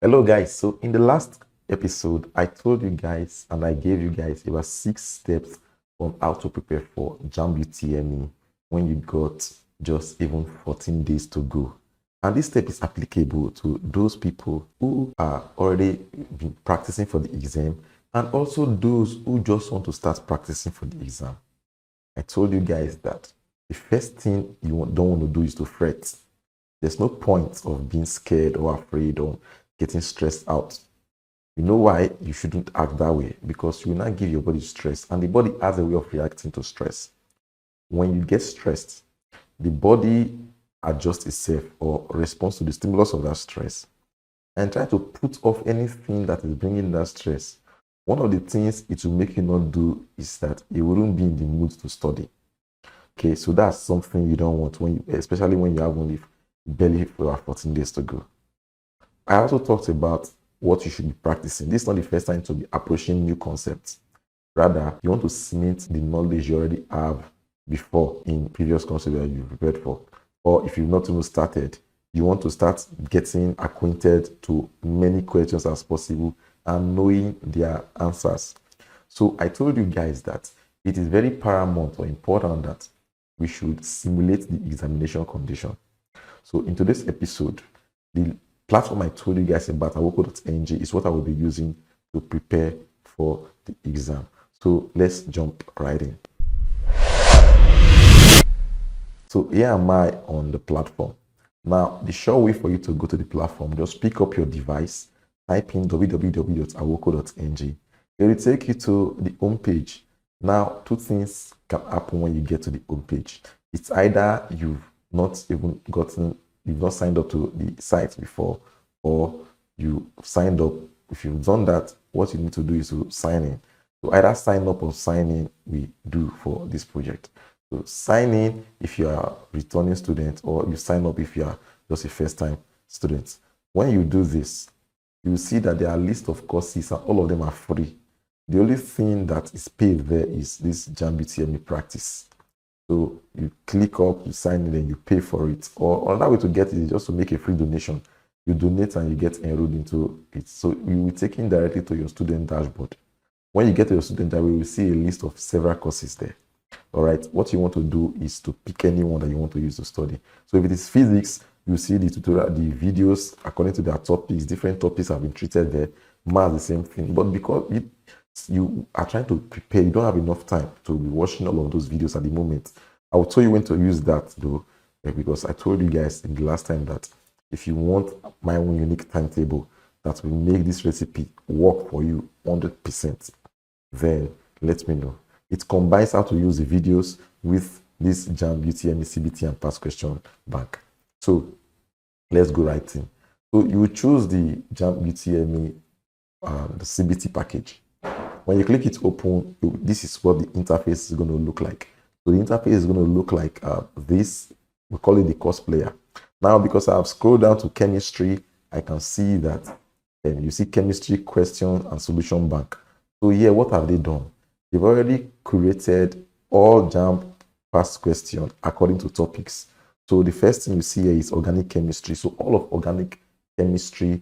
Hello guys, so in the last episode I told you guys and I gave you guys about 6 steps on how to prepare for Jamb UTME when you got just even 14 days to go. And this step is applicable to those people who are already been practicing for the exam and also those who just want to start practicing for the exam. I told you guys that the first thing you don't want to do is to fret. There's no point of being scared or afraid or getting stressed out. You know why you shouldn't act that way? Because you will not give your body stress, and the body has a way of reacting to stress. When you get stressed, the body adjusts itself or responds to the stimulus of that stress and try to put off anything that is bringing that stress. One of the things it will make you not do is that you wouldn't be in the mood to study. Okay, so that's something you don't want when you, especially when you have only barely 14 days to go. I also talked about what you should be practicing. This is not the first time to be approaching new concepts. Rather, you want to cement the knowledge you already have before in previous concepts that you've prepared for. Or if you've not even started, you want to start getting acquainted to many questions as possible and knowing their answers. So I told you guys that it is very paramount or important that we should simulate the examination condition. So in today's episode, the platform I told you guys about, awoko.ng, is what I will be using to prepare for the exam. So let's jump right in. So here am I on the platform. Now, the sure way for you to go to the platform, just pick up your device, type in www.awoko.ng. It will take you to the home page. Now, two things can happen when you get to the home page. It's either you've not signed up to the site before, or you signed up. If you've done that, what you need to do is to sign in. So either sign up or sign in we do for this project. So sign in if you are a returning student, or you sign up if you are just a first-time student. When you do this, you will see that there are a list of courses and all of them are free. The only thing that is paid there is this Jamb UTME practice. So you click up, you sign in, and you pay for it. Or another way to get it is just to make a free donation. You donate and you get enrolled into it. So you will be taken directly to your student dashboard. When you get to your student dashboard, you will see a list of several courses there. All right. What you want to do is to pick any one that you want to use to study. So if it is physics, you see the tutorial, the videos according to their topics. Different topics have been treated there. Math, the same thing. But because you are trying to prepare, you don't have enough time to be watching all of those videos at the moment. I will tell you when to use that though, because I told you guys in the last time that if you want my own unique timetable that will make this recipe work for you 100%, then let me know. It combines how to use the videos with this Jamb UTME CBT and past question bank. So let's go right in. So you will choose the Jamb UTME the CBT package. When you click it open, this is what the interface is going to look like. So the interface is going to look like this. We call it the course player. Now, because I have scrolled down to chemistry, I can see that you see chemistry question and solution bank. So here, what have they done? They've already created all Jamb past question according to topics. So the first thing you see here is organic chemistry. So all of organic chemistry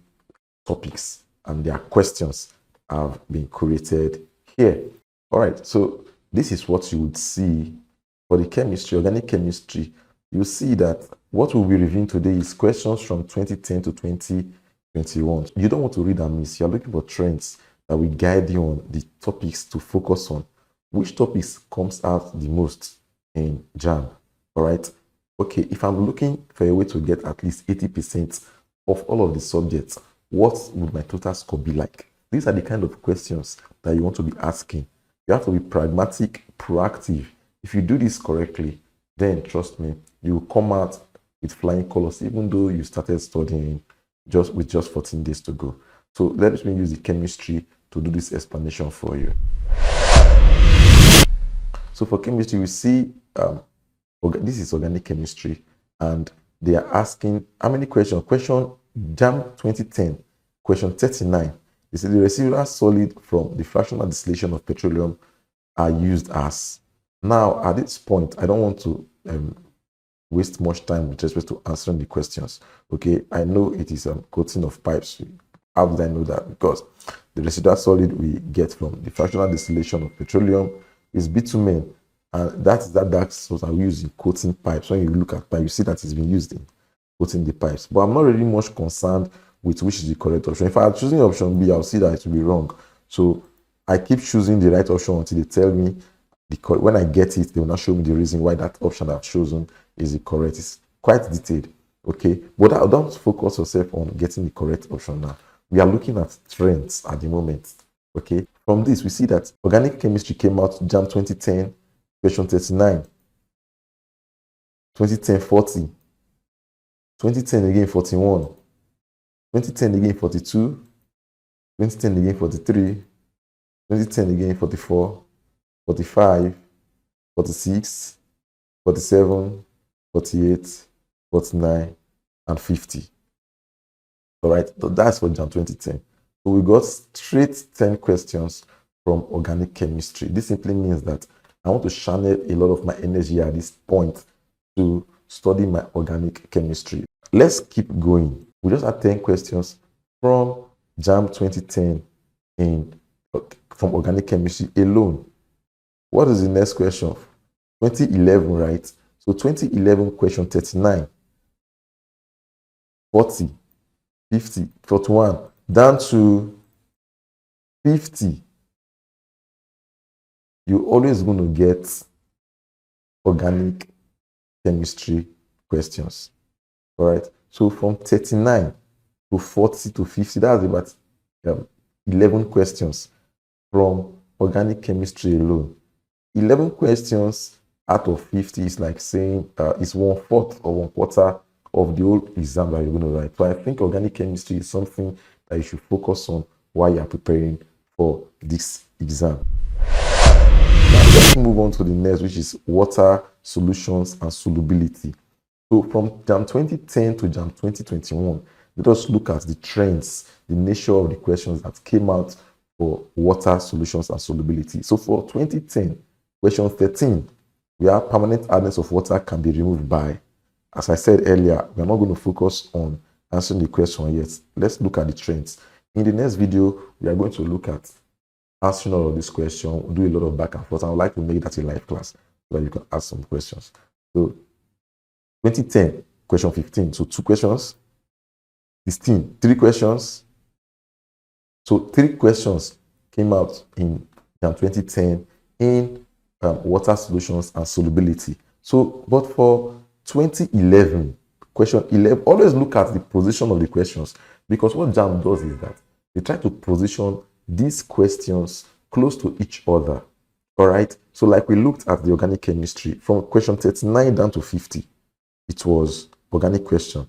topics and their questions have been created here. All right, so this is what you would see for the chemistry, organic chemistry. You see that what we'll be reviewing today is questions from 2010 to 2021. You don't want to read and miss. You're looking for trends that will guide you on the topics to focus on. Which topics comes out the most in Jamb? All right. Okay, if I'm looking for a way to get at least 80% of all of the subjects, what would my total score be like? These are the kind of questions that you want to be asking. You have to be pragmatic, proactive. If you do this correctly, then trust me, you will come out with flying colors, even though you started studying with just 14 days to go. So let me use the chemistry to do this explanation for you. So for chemistry, we see this is organic chemistry, and they are asking how many questions? Question Jamb 2010, question 39. They say the residual solid from the fractional distillation of petroleum are used as. Now, at this point, I don't want to waste much time with respect to answering the questions. Okay, I know it is a coating of pipes. How did I know that? Because the residual solid we get from the fractional distillation of petroleum is bitumen, and that is that dark sauce that we use in coating pipes. When you look at pipe, you see that it's been used in coating the pipes. But I'm not really much concerned with which is the correct option. If I'm choosing option B, I'll see that it will be wrong. So I keep choosing the right option until they tell me when I get it, they will not show me the reason why that option I've chosen is the correct. It's quite detailed, okay? But don't focus yourself on getting the correct option now. We are looking at trends at the moment, okay? From this, we see that organic chemistry came out, Jamb 2010, question 39, 2010, 40, 2010 again, 41, 2010 again, 42, 2010 again, 43, 2010 again, 44, 45, 46, 47, 48, 49, and 50. All right, so that's for Jamb 2010. So we got straight 10 questions from organic chemistry. This simply means that I want to channel a lot of my energy at this point to study my organic chemistry. Let's keep going. We just had 10 questions from Jamb 2010 from organic chemistry alone. What is the next question? 2011, right? So 2011 question 39, 40, 50, 41, down to 50. You're always going to get organic chemistry questions. All right. So from 39 to 40 to 50, that's about 11 questions from organic chemistry alone. 11 questions out of 50 is like saying it's 1/4 or 1/4 of the whole exam that you're going to write. So I think organic chemistry is something that you should focus on while you're preparing for this exam. Now let's move on to the next, which is water solutions and solubility. So from Jamb 2010 to Jamb 2021, let us look at the trends, the nature of the questions that came out for water solutions and solubility. So for 2010, question 13, we have permanent hardness of water can be removed by. As I said earlier, we're not going to focus on answering the question yet. Let's look at the trends. In the next video, we are going to look at answering all of this question, we'll do a lot of back and forth. I would like to make that a live class so that you can ask some questions. So 2010, question 15. So 2 questions. 16, 3 questions. So 3 questions came out in Jamb 2010 in water solutions and solubility. So, but for 2011, question 11, always look at the position of the questions, because what Jamb does is that they try to position these questions close to each other. All right. So like we looked at the organic chemistry from question 39 down to 50, it was organic question,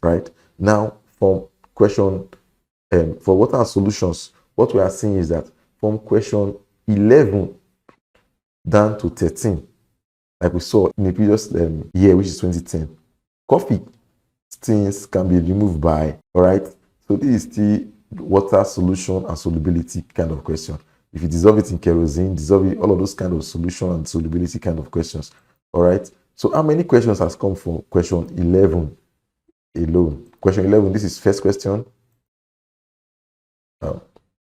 right? Now from question for water and solutions, what we are seeing is that from question 11 down to 13, like we saw in the previous year, which is 2010, coffee stains can be removed by. All right. So this is the water solution and solubility kind of question. If you dissolve it in kerosene, dissolve it, all of those kind of solution and solubility kind of questions. All right. So how many questions has come from question 11 alone? Question 11, this is first question.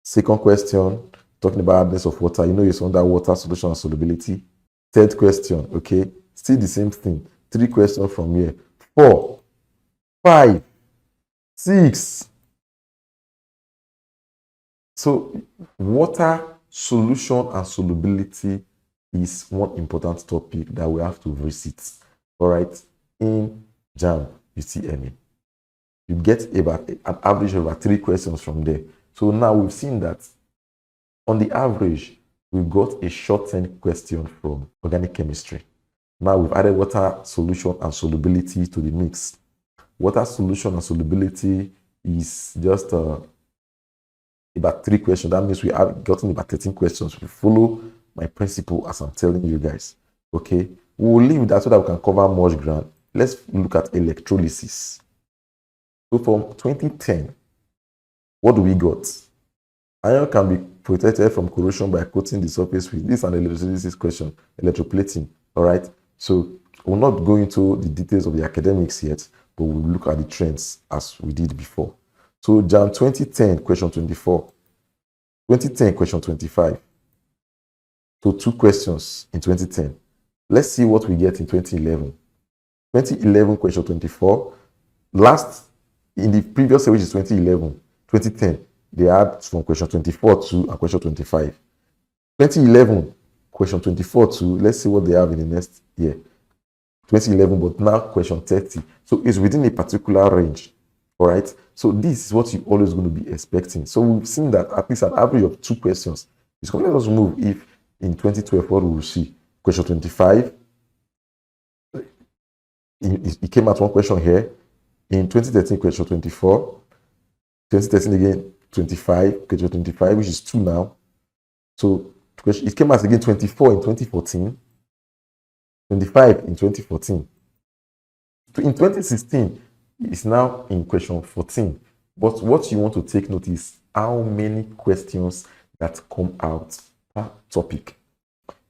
Second question, talking about hardness of water. You know, it's under water solution and solubility. Third question, okay, still the same thing. 3 questions from here. 4, 5, 6. So water solution and solubility is one important topic that we have to visit. All right, in Jamb UTME, you get about an average of about 3 questions from there. So now we've seen that on the average, we've got a short 10 question from organic chemistry. Now we've added water solution and solubility to the mix. Water solution and solubility is just about 3 questions. That means we have gotten about 13 questions. We follow my principle as I'm telling you guys. Okay, we will leave that so that we can cover much ground. Let's look at electrolysis. So from 2010, what do we got? Iron can be protected from corrosion by coating the surface with this, an electrolysis question, electroplating. All right. So we'll not go into the details of the academics yet, but we'll look at the trends as we did before. So Jamb 2010, question 24. 2010, question 25. So 2 questions in 2010. Let's see what we get in 2011. 2011, question 24. In the previous year, which is 2011, 2010, they had from question 24 to and question 25. 2011, question 24 to, let's see what they have in the next year. 2011, but now question 30. So it's within a particular range. All right. So this is what you're always going to be expecting. So we've seen that at least an average of 2 questions is going to let us move. If in 2012, what we will see, question 25, it came out 1 question here. In 2013, question 24. 2013 again, 25, question 25, which is 2 now. So it came out again 24 in 2014, 25 in 2014. So in 2016, it's now in question 14. But what you want to take note is how many questions that come out per topic.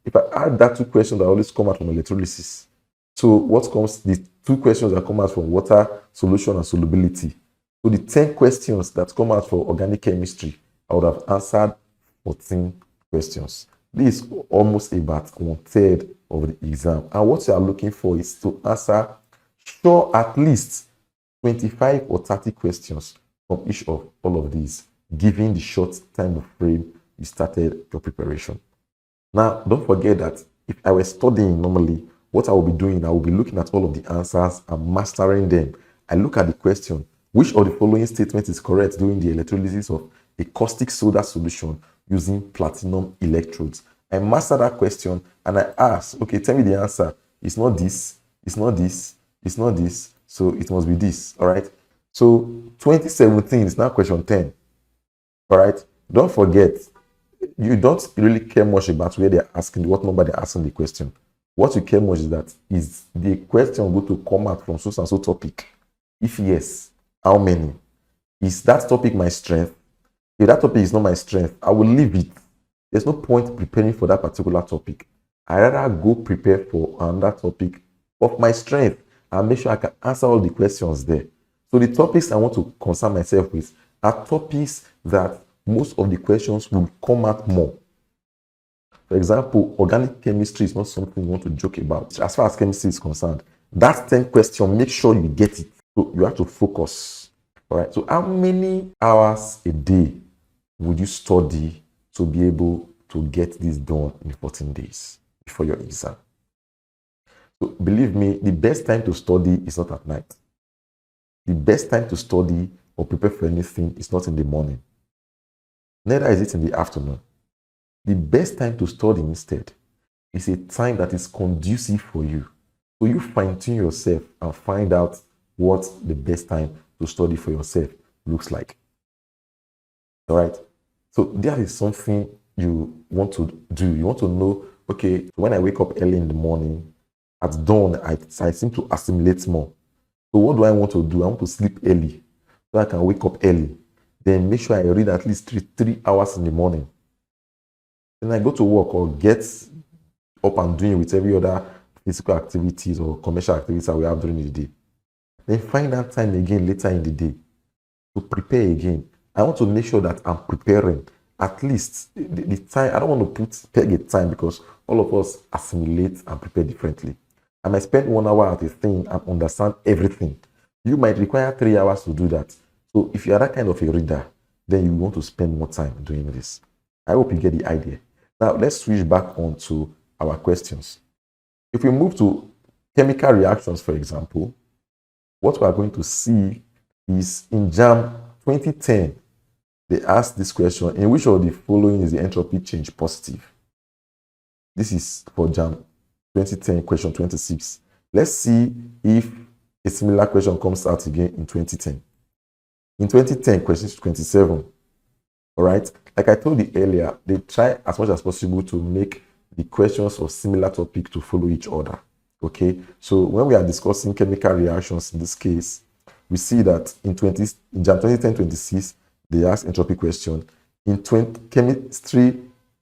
If I add that 2 questions that always come out from electrolysis, so what comes, the 2 questions that come out from water, solution, and solubility. So the 10 questions that come out for organic chemistry, I would have answered 14 questions. This is almost about 1/3 of the exam. And what you are looking for is to answer at least 25 or 30 questions from each of all of these, given the short time frame you started your preparation. Now, don't forget that if I were studying normally, what I will be doing, I will be looking at all of the answers and mastering them. I look at the question, which of the following statements is correct during the electrolysis of a caustic soda solution using platinum electrodes? I master that question and I ask, okay, tell me the answer. It's not this, it's not this, it's not this, so it must be this, all right? So 2017 is now question 10, all right? Don't forget, you don't really care much about where they're asking, what number they're asking the question. What you care much is that, is the question going to come out from so and so topic? If yes, how many? Is that topic my strength? If that topic is not my strength, I will leave it. There's no point preparing for that particular topic. I rather go prepare for another topic of my strength and make sure I can answer all the questions there. So the topics I want to concern myself with are topics that most of the questions will come out more. For example, organic chemistry is not something you want to joke about. As far as chemistry is concerned, that 10 question, make sure you get it. So you have to focus. All right. So how many hours a day would you study to be able to get this done in 14 days before your exam? So believe me, the best time to study is not at night. The best time to study or prepare for anything is not in the morning. Neither is it in the afternoon. The best time to study instead is a time that is conducive for you. So you fine-tune yourself and find out what the best time to study for yourself looks like. All right. So that is something you want to do. You want to know, okay, when I wake up early in the morning, at dawn, I seem to assimilate more. So what do I want to do? I want to sleep early so I can wake up early. Then make sure I read at least three hours in the morning. Then I go to work or get up and doing with every other physical activities or commercial activities that we have during the day. Then find that time again later in the day to prepare again. I want to make sure that I'm preparing at least the time. I don't want to peg a time because all of us assimilate and prepare differently. I might spend 1 hour at a thing and understand everything. You might require 3 hours to do that. So if you are that kind of a reader, then you want to spend more time doing this. I hope you get the idea. Now let's switch back on to our questions. If we move to chemical reactions, for example, what we are going to see is in Jamb 2010, they asked this question: in which of the following is the entropy change positive? This is for Jamb 2010, question 26. Let's see if a similar question comes out again in 2010. In 2010, question 27. All right. Like I told you earlier, they try as much as possible to make the questions of similar topic to follow each other. Okay. So when we are discussing chemical reactions, in this case, we see that in Jamb 2010, 26, they asked entropy question. In chemistry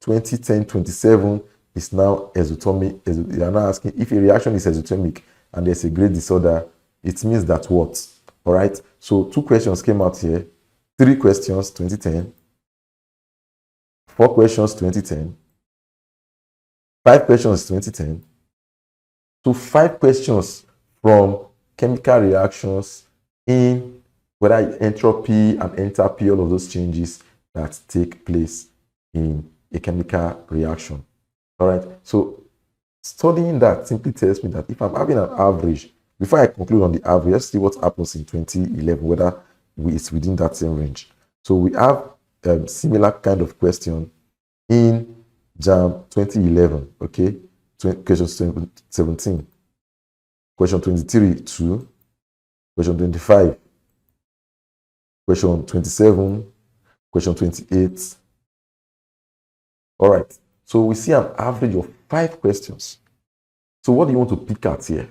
2010, 27 is now exothermic. They are now asking if a reaction is exothermic and there's a great disorder, it means that what? All right. So 2 questions came out here. 3 questions 2010, 4 questions 2010, 5 questions 2010, to 5 questions from chemical reactions in whether entropy and enthalpy, all of those changes that take place in a chemical reaction. All right. So studying that simply tells me that if I'm having an average, before I conclude on the average, let's see what happens in 2011, whether it's within that same range. So we have similar kind of question in Jamb 2011, okay? Question 17, question 23, 2, question 25, question 27, question 28. All right, so we see an average of 5 questions. So what do you want to pick out here?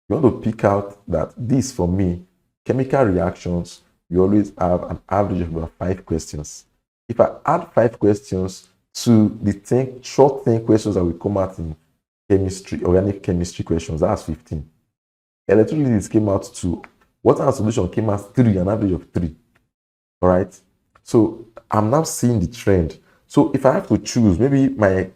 You want to pick out that this, for me, chemical reactions, you always have an average of about 5 questions. If I add 5 questions to the short 10 questions that will come out in chemistry, organic chemistry questions, that's 15. Electrolysis came out to, water and solution came out 3, an average of 3. All right. So I'm now seeing the trend. So if I have to choose, maybe my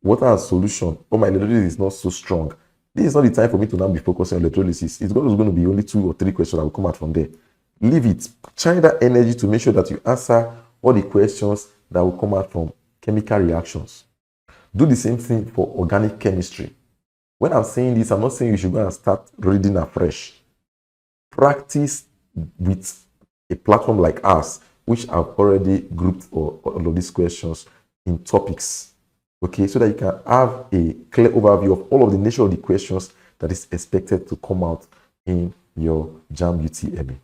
water and solution or my electrolysis is not so strong, this is not the time for me to now be focusing on electrolysis. It's going to be only 2 or 3 questions that will come out from there. Leave it. Channel that energy to make sure that you answer all the questions that will come out from chemical reactions. Do the same thing for organic chemistry. When I'm saying this, I'm not saying you should go and start reading afresh. Practice with a platform like ours, which I've already grouped all of these questions in topics. Okay, so that you can have a clear overview of all of the nature of the questions that is expected to come out in your Jamb UTME.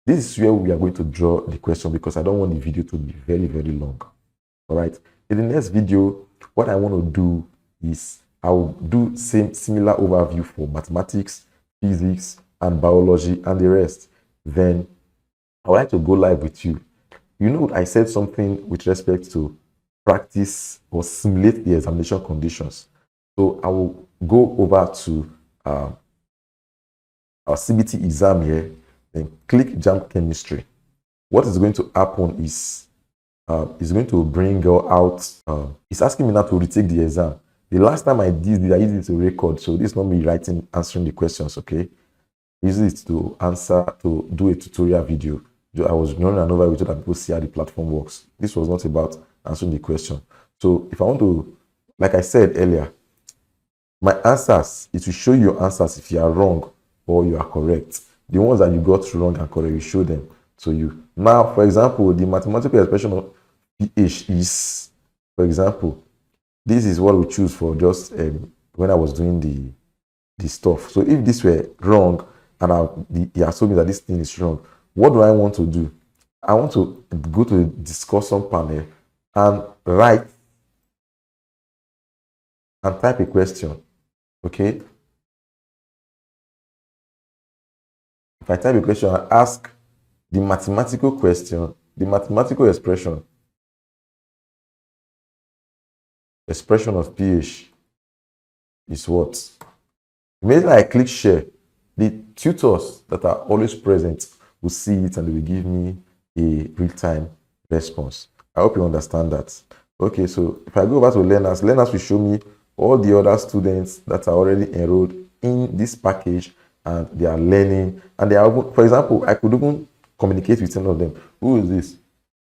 This is where we are going to draw the question because I don't want the video to be very, very long. All right. In the next video, what I want to do is I will do similar overview for mathematics, physics, and biology and the rest. Then I would like to go live with you. You know, I said something with respect to practice or simulate the examination conditions. So I will go over to our CBT exam here, then click Jamb Chemistry. What is going to happen is it's going to bring out, it's asking me now to retake the exam. The last time I did it, I used it to record. So this is not me answering the questions, okay? I used it to do a tutorial video. I was running an overview so that people see how the platform works. This was not about answering the question. So if I want to, like I said earlier, my answers, it will show you your answers if you are wrong or you are correct. The ones that you got wrong and correct, you show them to you. Now, for example, the mathematical expression of pH is, for example, this is what we choose for just when I was doing the stuff. So if this were wrong and he assuming that this thing is wrong, what do I want to do? I want to go to the discussion panel and write and type a question. Okay. If I type a question, I ask the mathematical question, the mathematical expression of pH is what? Immediately I click share, the tutors that are always present will see it and they will give me a real-time response. I hope you understand that. Okay, so if I go over to learners will show me all the other students that are already enrolled in this package and they are learning. And they are, for example, I could even communicate with some of them. Who is this?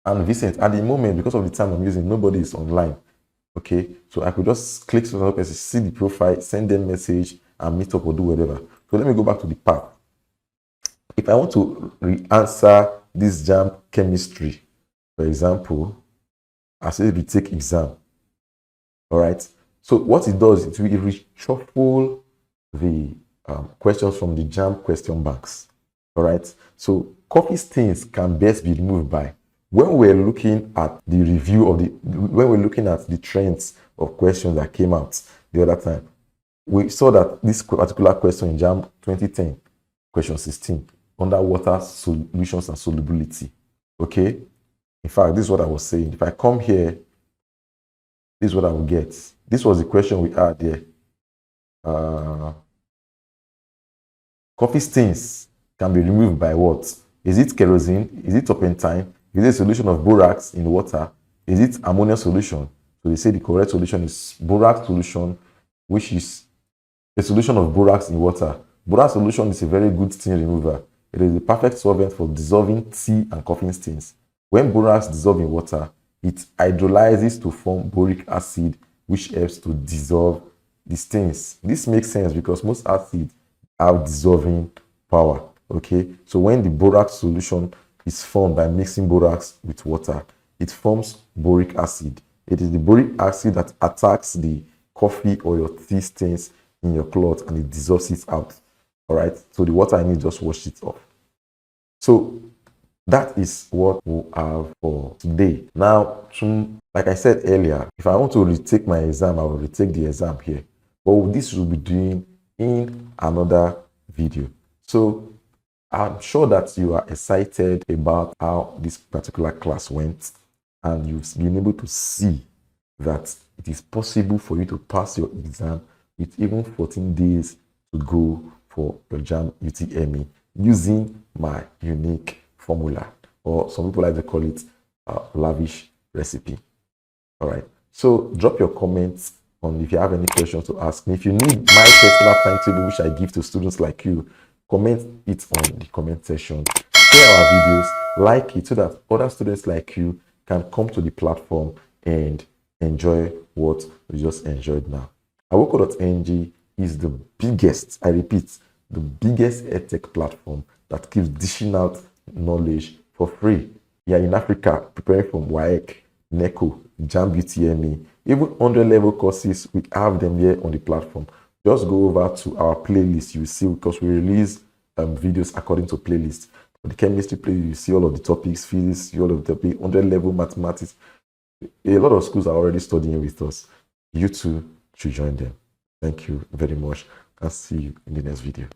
And Vincent. At the moment, because of the time I'm using, nobody is online. Okay, so I could just click to another person, see the profile, send them message, and meet up or do whatever. So let me go back to the path. If I want to answer this Jamb chemistry, for example, I say retake exam. All right. So what it does, it will reshuffle the questions from the Jamb question banks. All right. So coffee stains can best be removed by, when we're looking at the review of when we're looking at the trends of questions that came out the other time, we saw that this particular question in Jamb 2010, question 16, under water solutions and solubility. Okay. In fact, this is what I was saying. If I come here, this is what I will get. This was the question we had there. Coffee stains can be removed by what? Is it kerosene? Is it turpentine? Is it a solution of borax in water? Is it ammonia solution? So they say the correct solution is borax solution, which is a solution of borax in water. Borax solution is a very good stain remover. It is the perfect solvent for dissolving tea and coffee stains. When borax dissolves in water, it hydrolyzes to form boric acid, which helps to dissolve the stains. This makes sense because most acids have dissolving power. Okay, so when the borax solution is formed by mixing borax with water, it forms boric acid. It is the boric acid that attacks the coffee or your tea stains in your cloth and it dissolves it out. All right, so the water I need just wash it off. So that is what we have for today. Now, like I said earlier, if I want to retake my exam, I will retake the exam here. But this will be doing in another video. So I'm sure that you are excited about how this particular class went, and you've been able to see that it is possible for you to pass your exam with even 14 days to go for your Jamb UTME using my unique formula, or some people like to call it lavish recipe. All right, so drop your comments on if you have any questions to ask me. If you need my personal timetable, which I give to students like you, comment it on the comment section. Share our videos, like it, so that other students like you can come to the platform and enjoy what we just enjoyed now. Awoko.ng is the biggest, I repeat, the biggest edtech platform that keeps dishing out knowledge for free. You are in Africa preparing for WAEC, NECO, Jamb UTME, even 100 level courses. We have them here on the platform. Just go over to our playlist, you see, because we release videos according to playlist. For the chemistry playlist, you see all of the topics, physics, all of the 100 level mathematics. A lot of schools are already studying with us. You too should join them. Thank you very much. I'll see you in the next video.